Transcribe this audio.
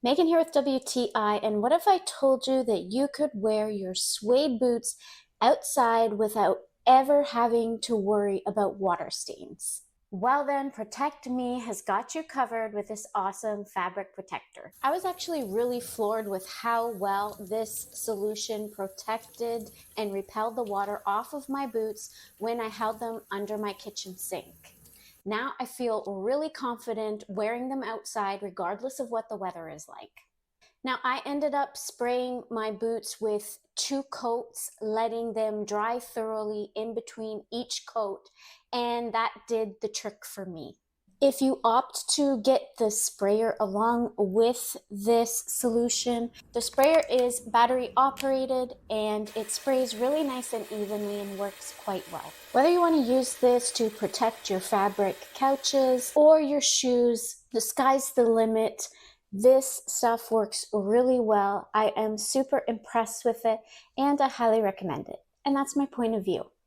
Megan here with WTI, and what if I told you that you could wear your suede boots outside without ever having to worry about water stains? Well then, protectME has got you covered with this awesome fabric protector. I was actually really floored with how well this solution protected and repelled the water off of my boots when I held them under my kitchen sink. Now I feel really confident wearing them outside regardless of what the weather is like. Now I ended up spraying my boots with 2 coats, letting them dry thoroughly in between each coat, and that did the trick for me. If you opt to get the sprayer along with this solution, the sprayer is battery operated and it sprays really nice and evenly and works quite well. Whether you want to use this to protect your fabric couches or your shoes, the sky's the limit. This stuff works really well. I am super impressed with it and I highly recommend it. And that's my point of view.